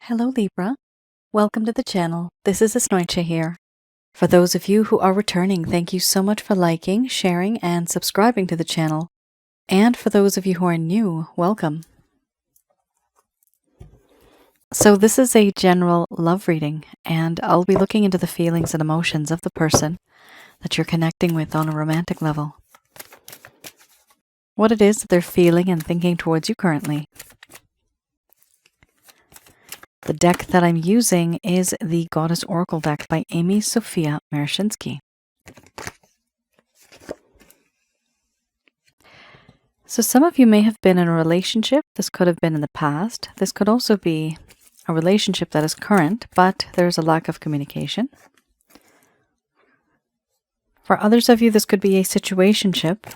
Hello Libra, welcome to the channel. This is Asnointia here. For those of you who are returning, thank you so much for liking, sharing, and subscribing to the channel. And for those of you who are new, welcome. So this is a general love reading, and I'll be looking into the feelings and emotions of the person that you're connecting with on a romantic level. What it is that they're feeling and thinking towards you currently. The deck that I'm using is the Goddess Oracle deck by Amy Sophia Marashinsky. So some of you may have been in a relationship. This could have been in the past. This could also be a relationship that is current, but there's a lack of communication. For others of you, this could be a situationship,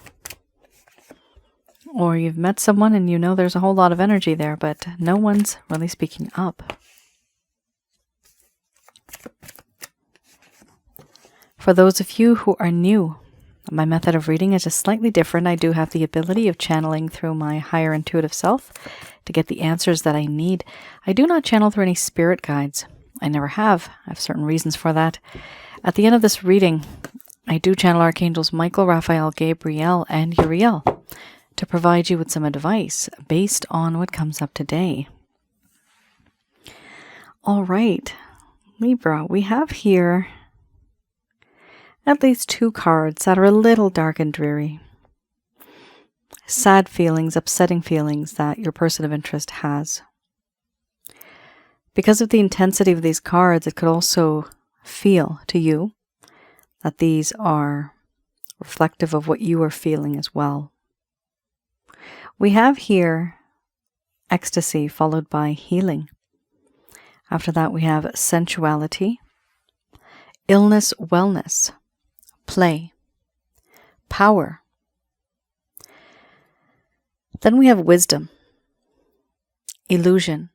or you've met someone and you know there's a whole lot of energy there, but no one's really speaking up. For those of you who are new, my method of reading is just slightly different. I do have the ability of channeling through my higher intuitive self to get the answers that I need. I do not channel through any spirit guides. I never have. I have certain reasons for that. At the end of this reading, I do channel Archangels Michael, Raphael, Gabriel, and Uriel to provide you with some advice based on what comes up today. All right, Libra, we have here at least two cards that are a little dark and dreary. Sad feelings, upsetting feelings that your person of interest has. Because of the intensity of these cards, it could also feel to you that these are reflective of what you are feeling as well. We have here ecstasy followed by healing. After that, we have sensuality, illness, wellness, play, power. Then we have wisdom, illusion,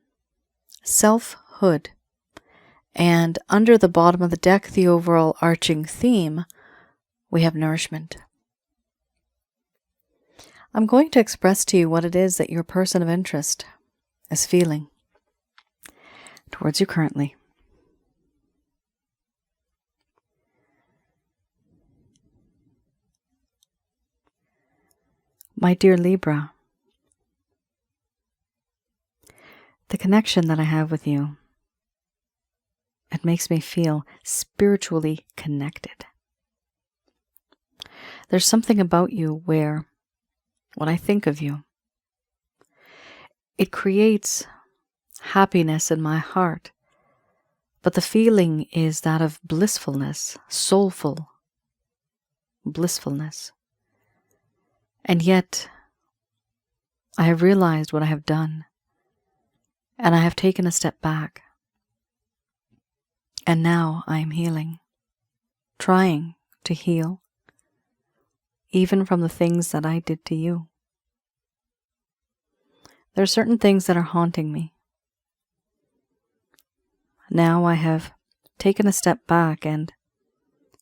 selfhood, and under the bottom of the deck, the overall arching theme, we have nourishment. I'm going to express to you what it is that your person of interest is feeling towards you currently. My dear Libra, the connection that I have with you, it makes me feel spiritually connected. There's something about you where, when I think of you, it creates happiness in my heart, but the feeling is that of blissfulness, soulful blissfulness. And yet, I have realized what I have done, and I have taken a step back. And now I am healing, trying to heal, even from the things that I did to you. There are certain things that are haunting me. Now I have taken a step back and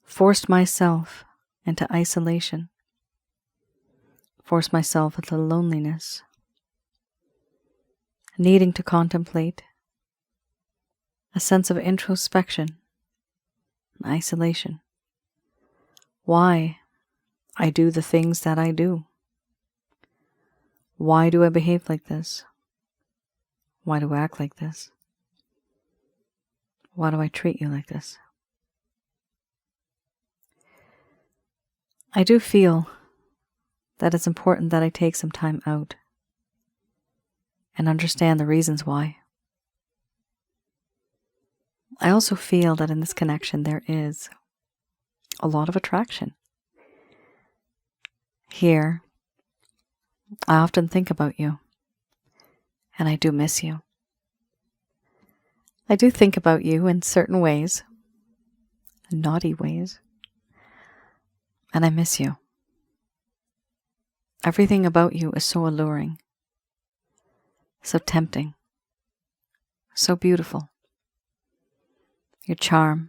forced myself into isolation. Force myself into loneliness, needing to contemplate, a sense of introspection, isolation. Why I do the things that I do. Why do I behave like this? Why do I act like this? Why do I treat you like this? I do feel that it's important that I take some time out and understand the reasons why. I also feel that in this connection there is a lot of attraction. Here, I often think about you, and I do miss you. I do think about you in certain ways, naughty ways, and I miss you. Everything about you is so alluring, so tempting, so beautiful. Your charm,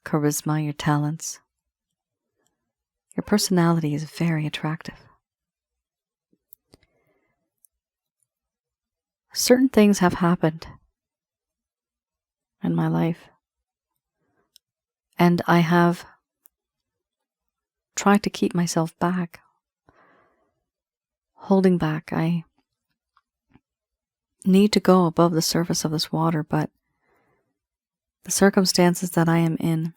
charisma, your talents, your personality is very attractive. Certain things have happened in my life. And I have tried to keep myself back, holding back. I need to go above the surface of this water, but the circumstances that I am in,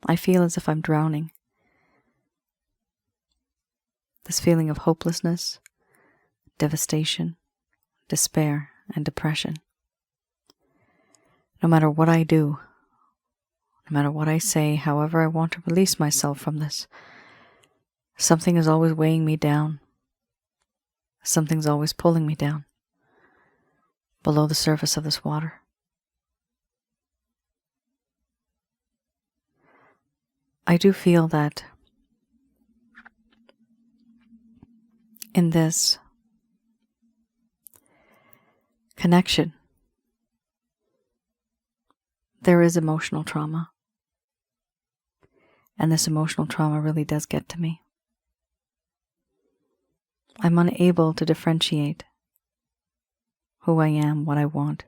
I feel as if I'm drowning. This feeling of hopelessness, devastation, despair, and depression. No matter what I do, no matter what I say, however I want to release myself from this, something is always weighing me down. Something's always pulling me down below the surface of this water. I do feel that in this connection, there is emotional trauma. And this emotional trauma really does get to me. I'm unable to differentiate who I am, what I want.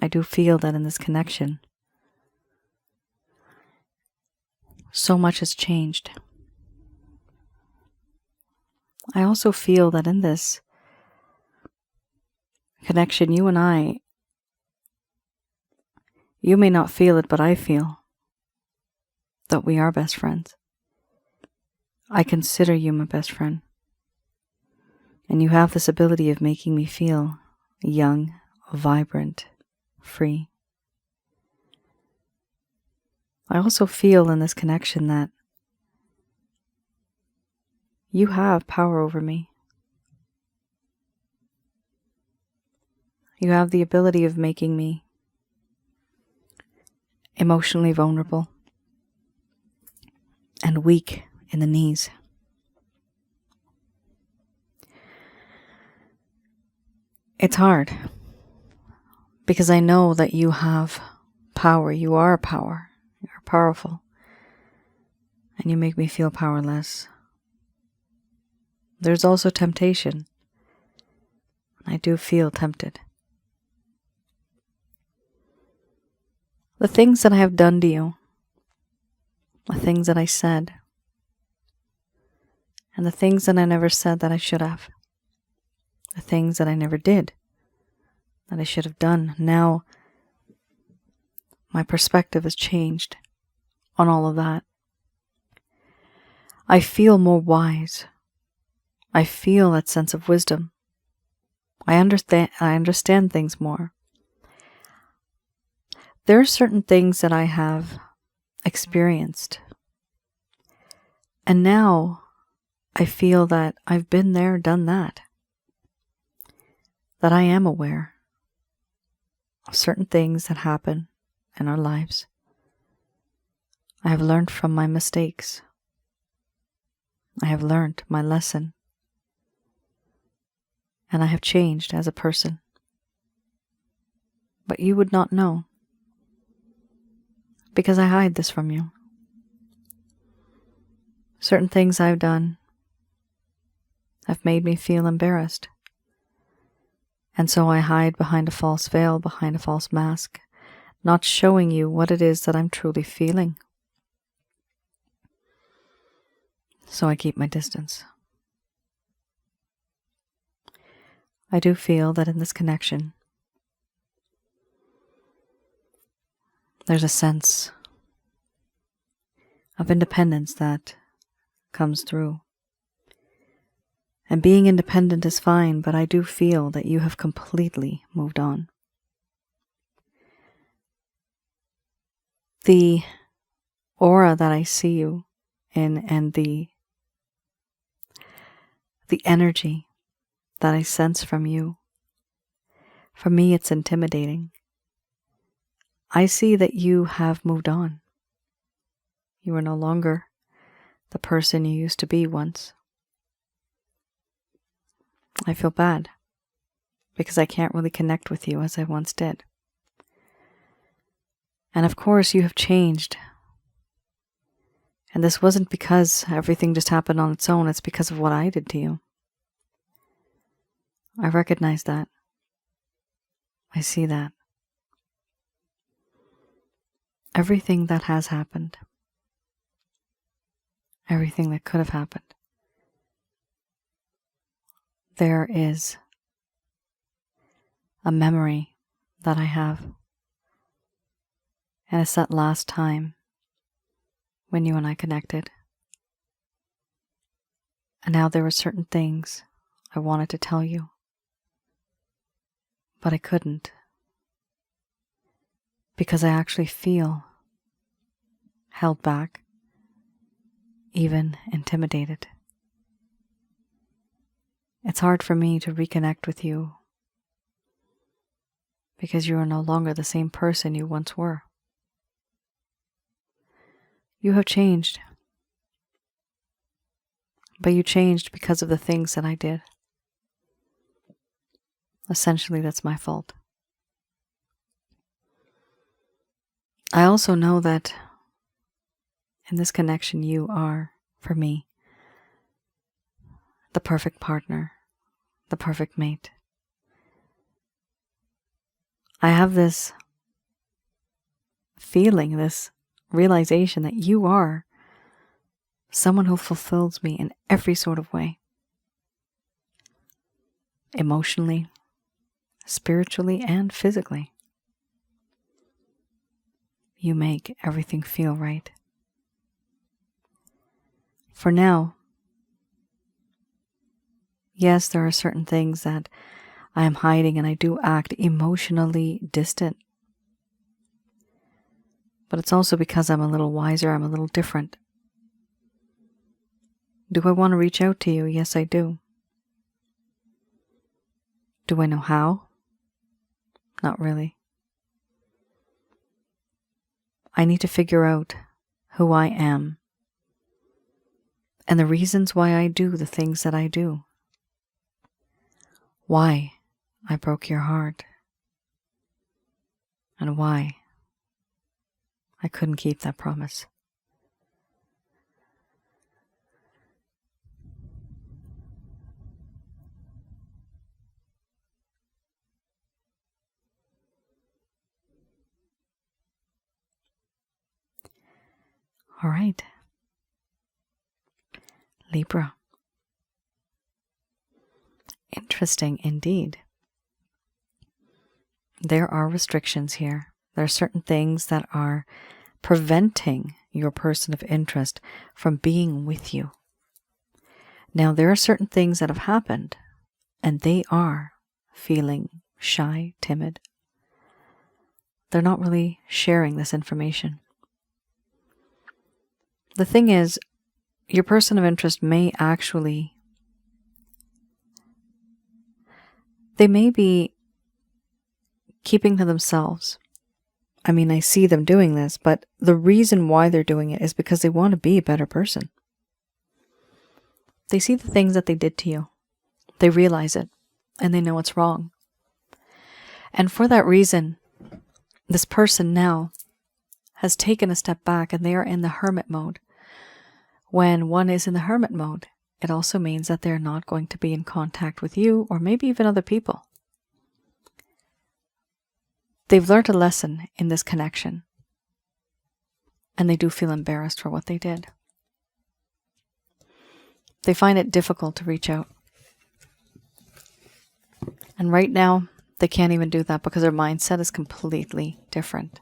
I do feel that in this connection, so much has changed. I also feel that in this connection, you and I, you may not feel it, but I feel that we are best friends. I consider you my best friend. And you have this ability of making me feel young, vibrant, free. I also feel in this connection that you have power over me. You have the ability of making me emotionally vulnerable and weak in the knees. It's hard because I know that you have power. You are power. You're powerful. And you make me feel powerless. There's also temptation. I do feel tempted. The things that I have done to you, the things that I said, and the things that I never said that I should have, the things that I never did that I should have done. Now, my perspective has changed on all of that. I feel more wise. I feel that sense of wisdom. I understand things more. There are certain things that I have experienced. And now I feel that I've been there, done that. That I am aware of certain things that happen in our lives. I have learned from my mistakes. I have learned my lesson. And I have changed as a person. But you would not know. Because I hide this from you. Certain things I've done have made me feel embarrassed. And so I hide behind a false veil, behind a false mask, not showing you what it is that I'm truly feeling. So I keep my distance. I do feel that in this connection, there's a sense of independence that comes through. And being independent is fine, but I do feel that you have completely moved on. The aura that I see you in and the energy that I sense from you, for me it's intimidating. I see that you have moved on. You are no longer the person you used to be once. I feel bad because I can't really connect with you as I once did. And of course you have changed. And this wasn't because everything just happened on its own. It's because of what I did to you. I recognize that. I see that. Everything that has happened, everything that could have happened, there is a memory that I have. And it's that last time when you and I connected. And now there were certain things I wanted to tell you, but I couldn't, because I actually feel held back, even intimidated. It's hard for me to reconnect with you because you are no longer the same person you once were. You have changed, but you changed because of the things that I did. Essentially, that's my fault. I also know that in this connection, you are, for me, the perfect partner, the perfect mate. I have this feeling, this realization that you are someone who fulfills me in every sort of way. Emotionally, spiritually, and physically. You make everything feel right. For now, yes, there are certain things that I am hiding and I do act emotionally distant. But it's also because I'm a little wiser, I'm a little different. Do I want to reach out to you? Yes, I do. Do I know how? Not really. I need to figure out who I am and the reasons why I do the things that I do. Why I broke your heart and why I couldn't keep that promise. All right. Libra. Interesting indeed. There are restrictions here. There are certain things that are preventing your person of interest from being with you. Now, there are certain things that have happened, and they are feeling shy, timid. They're not really sharing this information. The thing is, your person of interest may actually, they may be keeping to themselves. I mean, I see them doing this, but the reason why they're doing it is because they want to be a better person. They see the things that they did to you. They realize it, and they know it's wrong. And for that reason, this person now has taken a step back, and they are in the hermit mode. When one is in the hermit mode, it also means that they're not going to be in contact with you or maybe even other people. They've learned a lesson in this connection, and they do feel embarrassed for what they did. They find it difficult to reach out. And right now, they can't even do that because their mindset is completely different.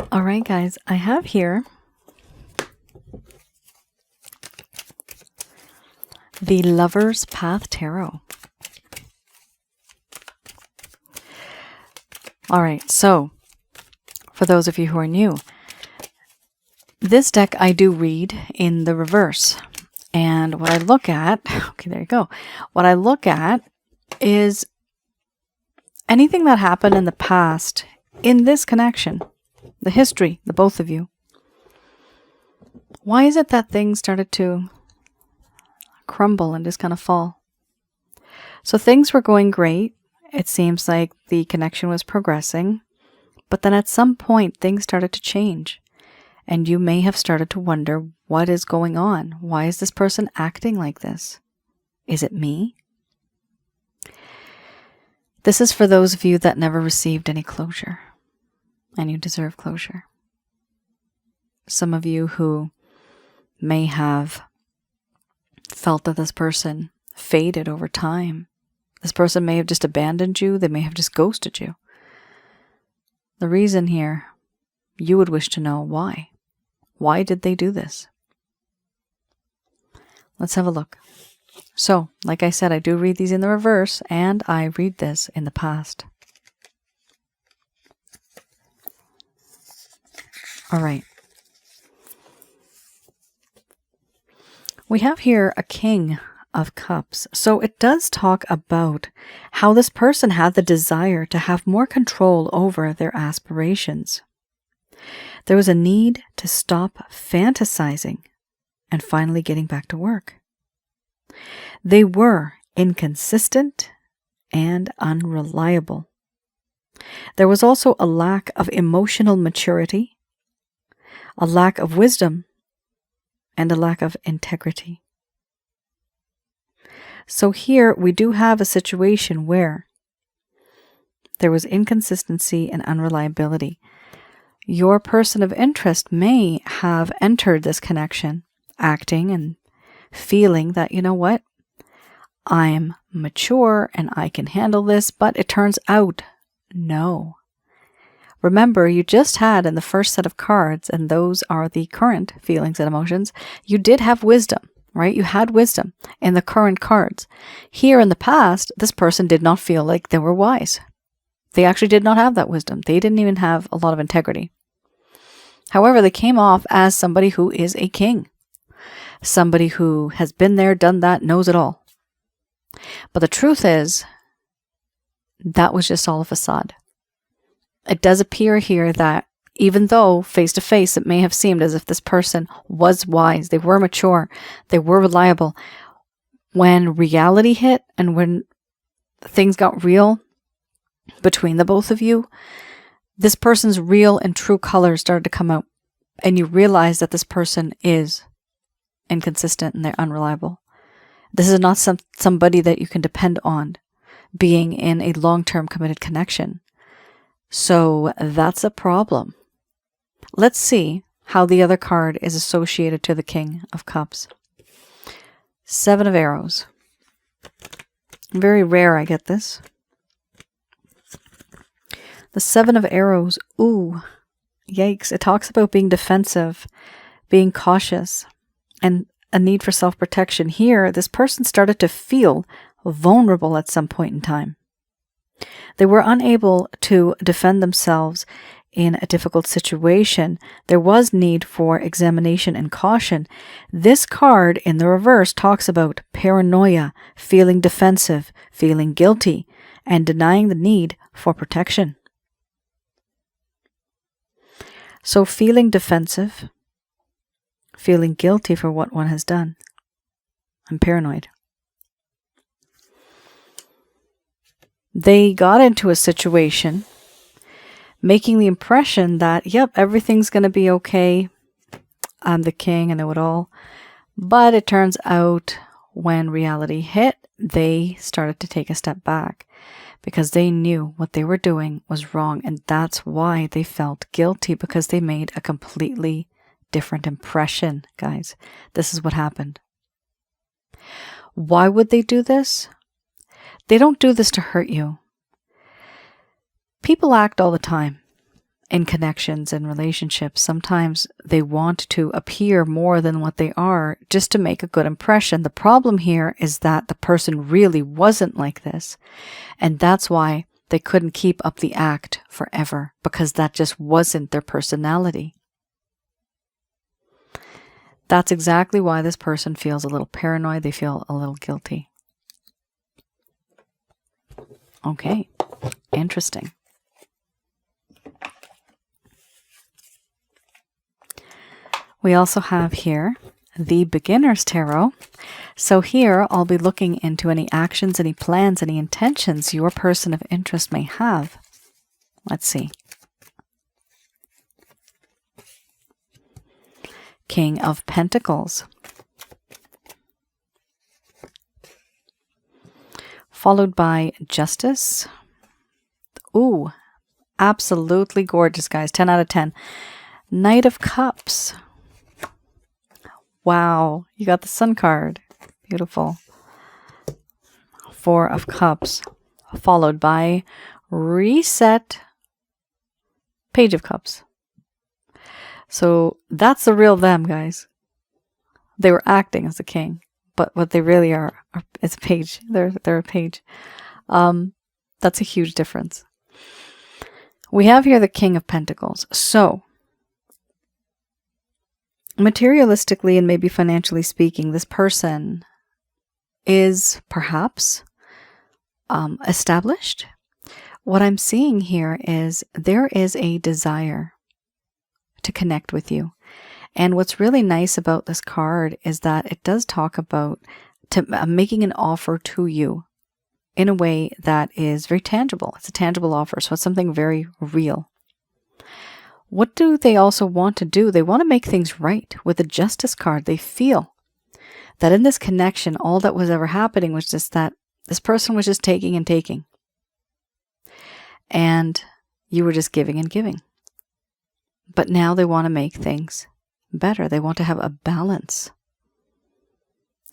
All right, guys, I have here the Lover's Path Tarot. All right, so for those of you who are new, this deck I do read in the reverse. And what I look at, okay, there you go. What I look at is anything that happened in the past in this connection, the history, the both of you. Why is it that things started to crumble and just kind of fall? So things were going great It seems like the connection was progressing, but then at some point things started to change. And you may have started to wonder, what is going on? Why is this person acting like this? Is it me? This is for those of you that never received any closure, and you deserve closure. Some of you who may have felt that this person faded over time. This person may have just abandoned you. They may have just ghosted you. The reason here, you would wish to know why. Why did they do this? Let's have a look. So, like I said, I do read these in the reverse, and I read this in the past. All right. We have here a King of Cups. So it does talk about how this person had the desire to have more control over their aspirations. There was a need to stop fantasizing and finally getting back to work. They were inconsistent and unreliable. There was also a lack of emotional maturity, a lack of wisdom, and a lack of integrity. So here we do have a situation where there was inconsistency and unreliability. Your person of interest may have entered this connection acting and feeling that, you know what, I'm mature and I can handle this, but it turns out, no. Remember, you just had in the first set of cards, and those are the current feelings and emotions, you did have wisdom, right? You had wisdom in the current cards. Here in the past, this person did not feel like they were wise. They actually did not have that wisdom. They didn't even have a lot of integrity. However, they came off as somebody who is a king. Somebody who has been there, done that, knows it all. But the truth is, that was just all a facade. It does appear here that even though face to face it may have seemed as if this person was wise, they were mature, they were reliable, when reality hit and when things got real between the both of you, this person's real and true colors started to come out, and you realize that this person is inconsistent and they're unreliable. This is not somebody that you can depend on being in a long-term committed connection. So that's a problem. Let's see how the other card is associated to the King of Cups. 7 of Arrows. Very rare I get this. The 7 of Arrows. Ooh, yikes. It talks about being defensive, being cautious, and a need for self-protection. Here, this person started to feel vulnerable at some point in time. They were unable to defend themselves in a difficult situation. There was need for examination and caution. This card in the reverse talks about paranoia, feeling defensive, feeling guilty, and denying the need for protection. So feeling defensive, feeling guilty for what one has done, and paranoid. They got into a situation making the impression that, yep, everything's going to be okay. I'm the king, I know it all. But it turns out when reality hit, they started to take a step back because they knew what they were doing was wrong. And that's why they felt guilty, because they made a completely different impression, guys. This is what happened. Why would they do this? They don't do this to hurt you. People act all the time in connections and relationships. Sometimes they want to appear more than what they are just to make a good impression. The problem here is that the person really wasn't like this. And that's why they couldn't keep up the act forever, because that just wasn't their personality. That's exactly why this person feels a little paranoid. They feel a little guilty. Okay, interesting. We also have here the Beginner's Tarot. So here I'll be looking into any actions, any plans, any intentions your person of interest may have. Let's see. King of Pentacles. Followed by Justice. Ooh, absolutely gorgeous, guys. 10 out of 10. Knight of Cups. Wow, you got the Sun card. Beautiful. 4 of Cups. Followed by Reset. Page of Cups. So that's the real them, guys. They were acting as a king, but what they really are is a page. They're a page. That's a huge difference. We have here the King of Pentacles. So, materialistically and maybe financially speaking, this person is perhaps established. What I'm seeing here is there is a desire to connect with you. And what's really nice about this card is that it does talk about making an offer to you in a way that is very tangible. It's a tangible offer, so it's something very real. What do they also want to do? They want to make things right. With the Justice card, they feel that in this connection, all that was ever happening was just that this person was just taking and taking. And you were just giving and giving. But now they want to make things better. They want to have a balance,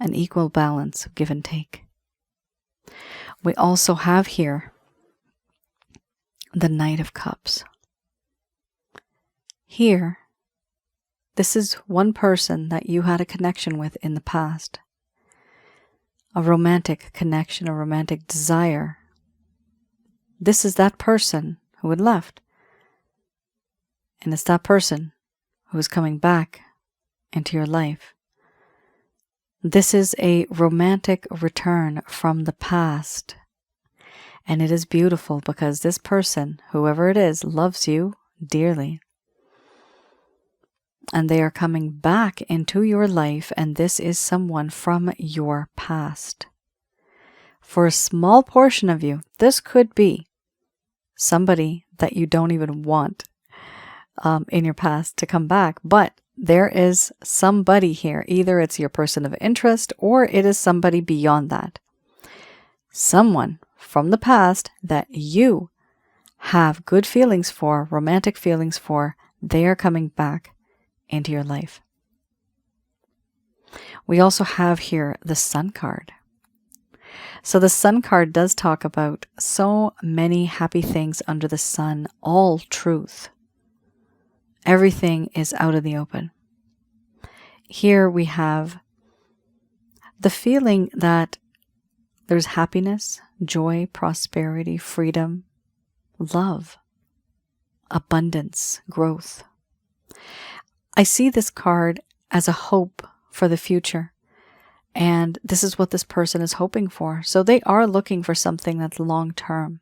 an equal balance of give and take. We also have here the Knight of Cups. Here, this is one person that you had a connection with in the past. A romantic connection, a romantic desire. This is that person who had left. And it's that person who is coming back into your life. This is a romantic return from the past. And it is beautiful because this person, whoever it is, loves you dearly. And they are coming back into your life, and this is someone from your past. For a small portion of you, this could be somebody that you don't even want in your past to come back, but there is somebody here. Either it's your person of interest or it is somebody beyond that. Someone from the past that you have good feelings for, romantic feelings for, they are coming back into your life. We also have here the Sun card. So the Sun card does talk about so many happy things under the sun, all truth. Everything is out of the open. Here we have the feeling that there's happiness, joy, prosperity, freedom, love, abundance, growth. I see this card as a hope for the future. And this is what this person is hoping for. So they are looking for something that's long term.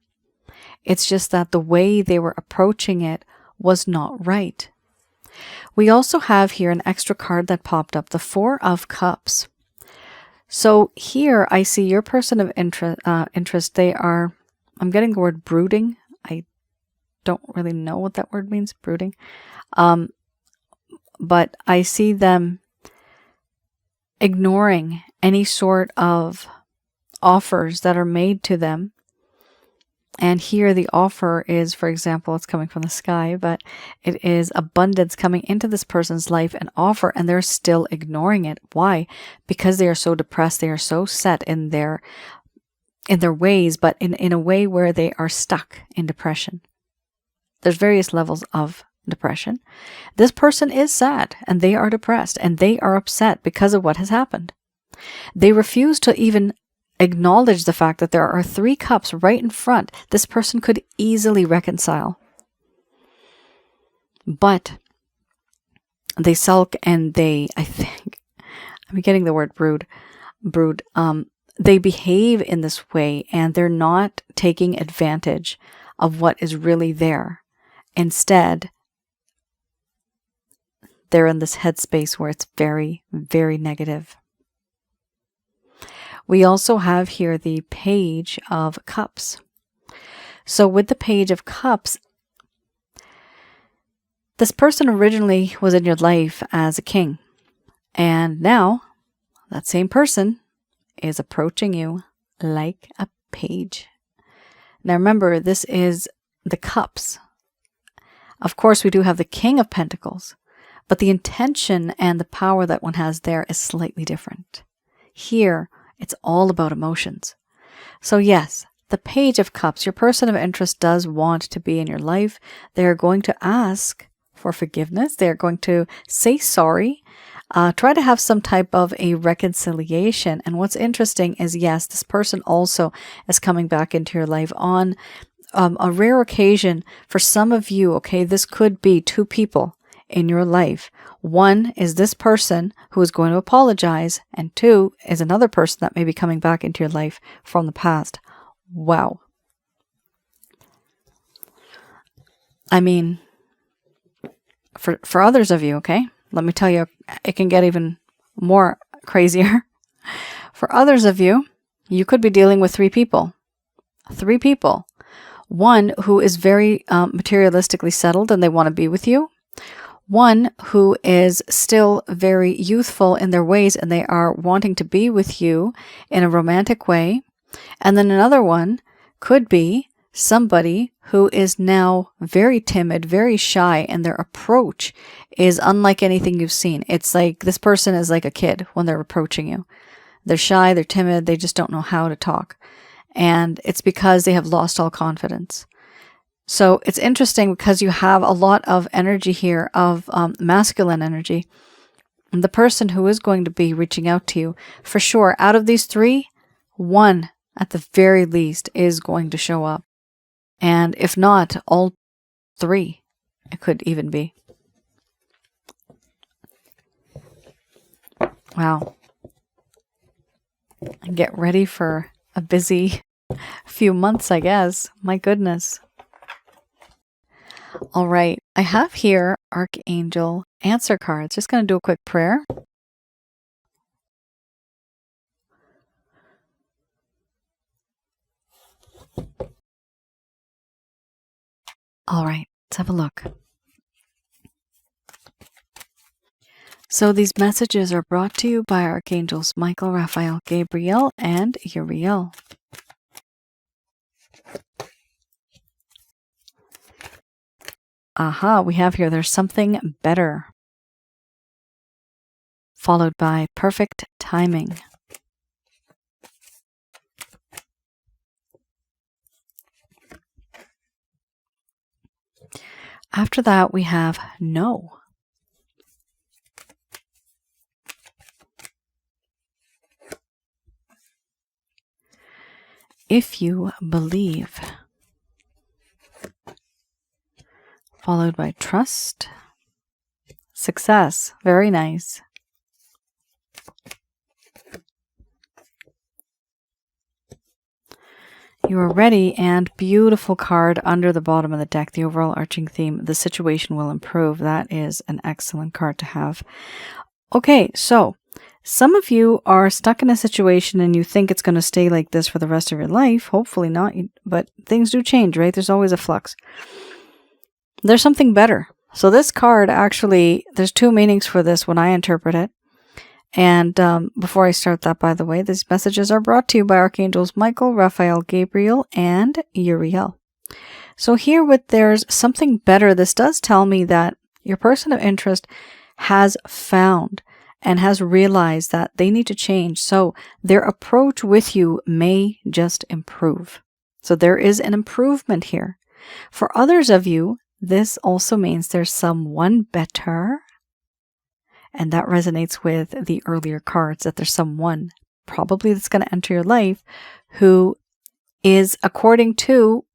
It's just that the way they were approaching it was not right. We also have here an extra card that popped up, the 4 of Cups. So here I see your person of interest. They are, I'm getting the word brooding. I don't really know what that word means, brooding. But I see them ignoring any sort of offers that are made to them. And here the offer is, for example, it's coming from the sky, but it is abundance coming into this person's life, an offer, and they're still ignoring it. Why? Because they are so depressed. They are so set in their ways, but in a way where they are stuck in depression. There's various levels of depression. This person is sad and they are depressed and they are upset because of what has happened. They refuse to even acknowledge the fact that there are 3 cups right in front. This person could easily reconcile. But they sulk and they, I think, I'm getting the word brood. They behave in this way and they're not taking advantage of what is really there. Instead, they're in this headspace where it's very, very negative. We also have here the Page of Cups. So with the Page of Cups, this person originally was in your life as a king. And now that same person is approaching you like a page. Now remember, this is the cups. Of course, we do have the King of Pentacles, but the intention and the power that one has there is slightly different. Here, it's all about emotions. So yes, the Page of Cups, your person of interest does want to be in your life. They're going to ask for forgiveness. They're going to say sorry. Try to have some type of a reconciliation. And what's interesting is, yes, this person also is coming back into your life on a rare occasion. For some of you, okay, this could be two people in your life. One is this person who is going to apologize, and two is another person that may be coming back into your life from the past. Wow. I mean, for others of you, okay, let me tell you, it can get even more crazier. For others of you, you could be dealing with three people. Three people. One who is very materialistically settled and they want to be with you. One who is still very youthful in their ways and they are wanting to be with you in a romantic way. And then another one could be somebody who is now very timid, very shy, and their approach is unlike anything you've seen. It's like this person is like a kid when they're approaching you. They're shy, they're timid, they just don't know how to talk. And it's because they have lost all confidence. So it's interesting because you have a lot of energy here of masculine energy. And the person who is going to be reaching out to you, for sure, out of these three, one at the very least is going to show up. And if not, all three, it could even be. Wow. And get ready for a busy few months, I guess. My goodness. All right. I have here Archangel answer cards. Just going to do a quick prayer. All right, let's have a look. So these messages are brought to you by Archangels Michael, Raphael, Gabriel, and Uriel. Aha, we have here, there's something better. Followed by perfect timing. After that, we have no. If you believe. Followed by trust. Success. Very nice. You are ready, and beautiful card under the bottom of the deck, the overall arching theme, the situation will improve. That is an excellent card to have. Okay, so some of you are stuck in a situation and you think it's going to stay like this for the rest of your life. Hopefully not, but things do change, right? There's always a flux. There's something better. So this card actually, there's two meanings for this when I interpret it. And before I start that, by the way, these messages are brought to you by Archangels Michael, Raphael, Gabriel, and Uriel. So here with there's something better, this does tell me that your person of interest has found and has realized that they need to change. So their approach with you may just improve. So there is an improvement here. For others of you, this also means there's someone better. And that resonates with the earlier cards, that there's someone probably that's going to enter your life who is, according to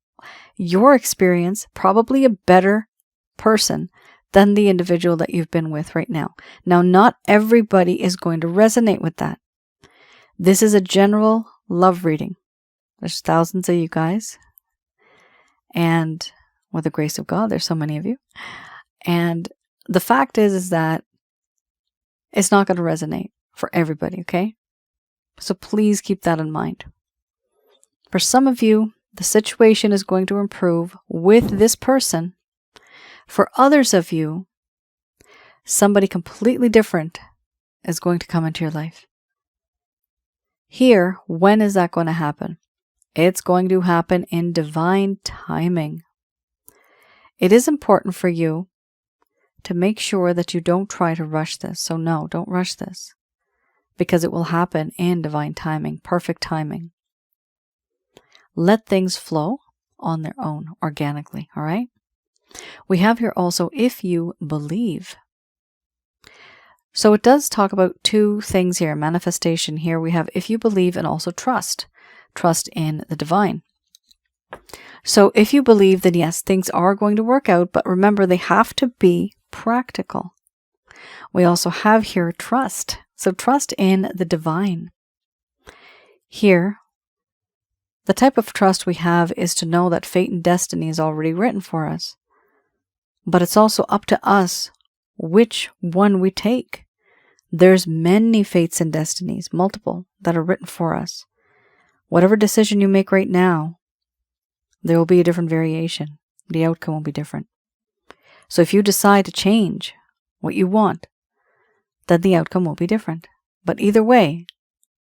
your experience, probably a better person than the individual that you've been with right now. Now, not everybody is going to resonate with that. This is a general love reading. There's thousands of you guys. And with the grace of God, there's so many of you. And the fact is that it's not going to resonate for everybody, okay? So please keep that in mind. For some of you, the situation is going to improve with this person. For others of you, somebody completely different is going to come into your life. Here, when is that going to happen? It's going to happen in divine timing. It is important for you to make sure that you don't try to rush this. So no, don't rush this, because it will happen in divine timing, perfect timing. Let things flow on their own, organically, all right? We have here also, if you believe. So it does talk about two things here, manifestation. Here we have if you believe and also trust. Trust in the divine. So if you believe, then yes, things are going to work out, but remember, they have to be practical. We also have here trust. So trust in the divine. Here, the type of trust we have is to know that fate and destiny is already written for us. But it's also up to us which one we take. There's many fates and destinies, multiple, that are written for us. Whatever decision you make right now, there will be a different variation. The outcome will be different. So if you decide to change what you want, then the outcome will be different. But either way,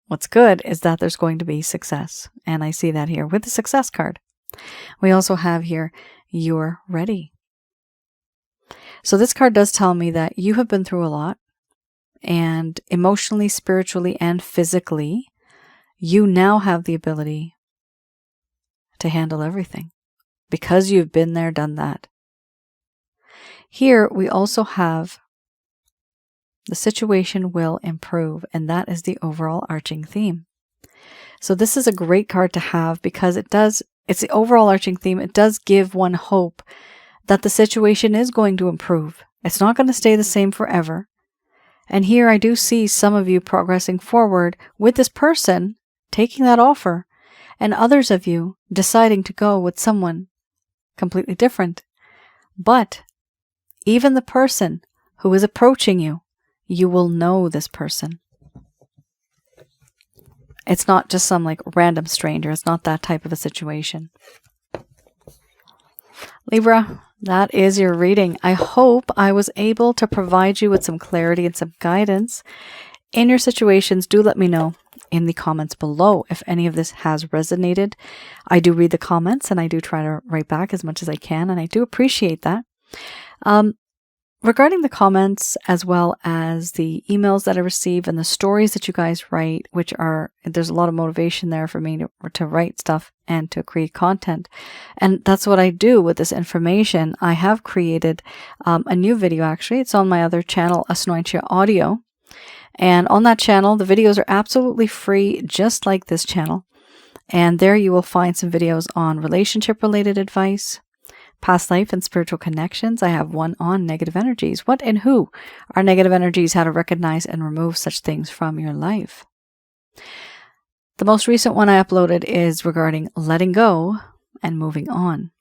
what's good is that there's going to be success. And I see that here with the success card. We also have here, you're ready. So this card does tell me that you have been through a lot, and emotionally, spiritually, and physically, you now have the ability to handle everything because you've been there, done that. Here we also have the situation will improve, and that is the overall arching theme. So this is a great card to have because it's the overall arching theme. It does give one hope that the situation is going to improve. It's not going to stay the same forever. And here I do see some of you progressing forward with this person taking that offer, and others of you deciding to go with someone completely different. But even the person who is approaching you, you will know this person. It's not just some like random stranger. It's not that type of a situation. Libra, that is your reading. I hope I was able to provide you with some clarity and some guidance in your situations. Do let me know in the comments below if any of this has resonated. I do read the comments and I do try to write back as much as I can, and I do appreciate that. Regarding the comments, as well as the emails that I receive and the stories that you guys write, there's a lot of motivation there for me to write stuff and to create content. And that's what I do with this information. I have created a new video, actually. It's on my other channel, Asnointia Audio. And on that channel, the videos are absolutely free, just like this channel. And there you will find some videos on relationship-related advice, past life and spiritual connections. I have one on negative energies. What and who are negative energies? How to recognize and remove such things from your life. The most recent one I uploaded is regarding letting go and moving on.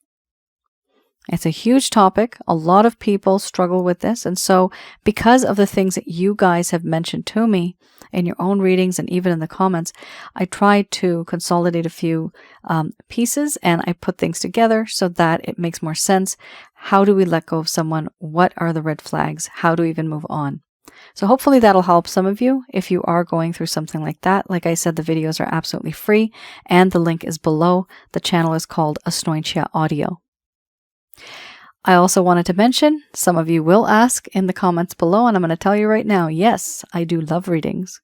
It's a huge topic. A lot of people struggle with this. And so because of the things that you guys have mentioned to me in your own readings and even in the comments, I tried to consolidate a few pieces, and I put things together so that it makes more sense. How do we let go of someone? What are the red flags? How do we even move on? So hopefully that'll help some of you if you are going through something like that. Like I said, the videos are absolutely free and the link is below. The channel is called Asnointia Audio. I also wanted to mention, some of you will ask in the comments below, and I'm going to tell you right now, yes, I do love readings.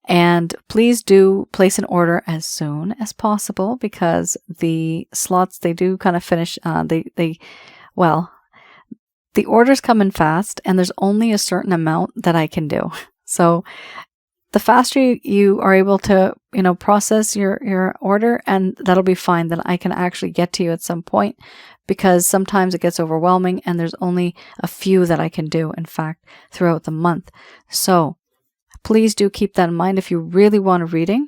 And please do place an order as soon as possible, because the slots, they do kind of finish, the orders come in fast, and there's only a certain amount that I can do. So the faster you are able to, process your order, and that'll be fine, then I can actually get to you at some point, because sometimes it gets overwhelming and there's only a few that I can do, in fact, throughout the month. So please do keep that in mind. If you really want a reading,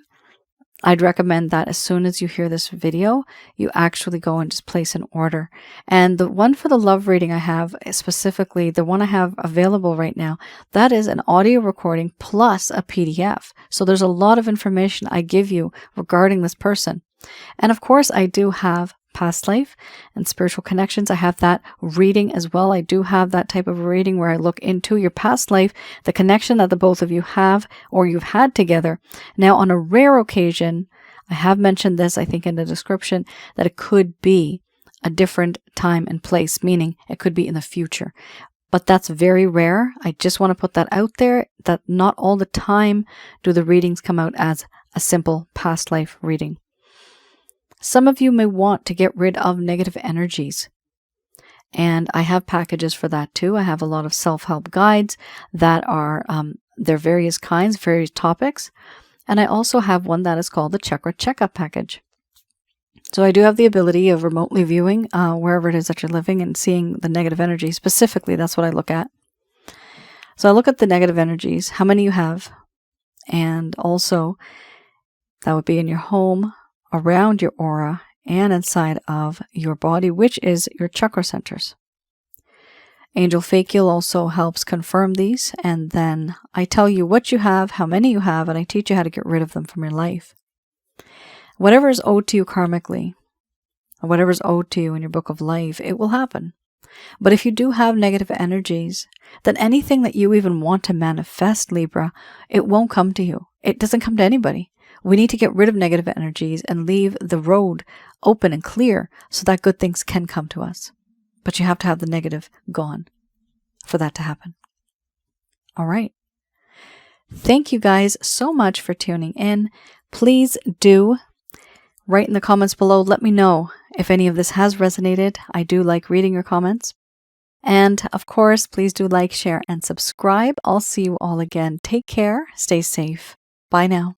I'd recommend that as soon as you hear this video, you actually go and just place an order. And the one for the love reading I have, specifically the one I have available right now, that is an audio recording plus a PDF. So there's a lot of information I give you regarding this person. And of course, I do have past life and spiritual connections. I have that reading as well. I do have that type of reading where I look into your past life, the connection that the both of you have or you've had together. Now, on a rare occasion, I have mentioned this, I think in the description, that it could be a different time and place, meaning it could be in the future. But that's very rare. I just want to put that out there, that not all the time do the readings come out as a simple past life reading. Some of you may want to get rid of negative energies, and I have packages for that too. I have a lot of self-help guides that are, they're various kinds, various topics, and I also have one that is called the Chakra Checkup Package. So I do have the ability of remotely viewing wherever it is that you're living and seeing the negative energy. Specifically, that's what I look at. So I look at the negative energies, how many you have, and also that would be in your home, around your aura, and inside of your body, which is your chakra centers. Angel Fakiel also helps confirm these, and then I tell you what you have, how many you have, and I teach you how to get rid of them from your life. Whatever is owed to you karmically, or whatever is owed to you in your book of life, it will happen. But if you do have negative energies, then anything that you even want to manifest, Libra, it won't come to you. It doesn't come to anybody. We need to get rid of negative energies and leave the road open and clear so that good things can come to us. But you have to have the negative gone for that to happen. All right. Thank you guys so much for tuning in. Please do write in the comments below. Let me know if any of this has resonated. I do like reading your comments. And of course, please do like, share, and subscribe. I'll see you all again. Take care. Stay safe. Bye now.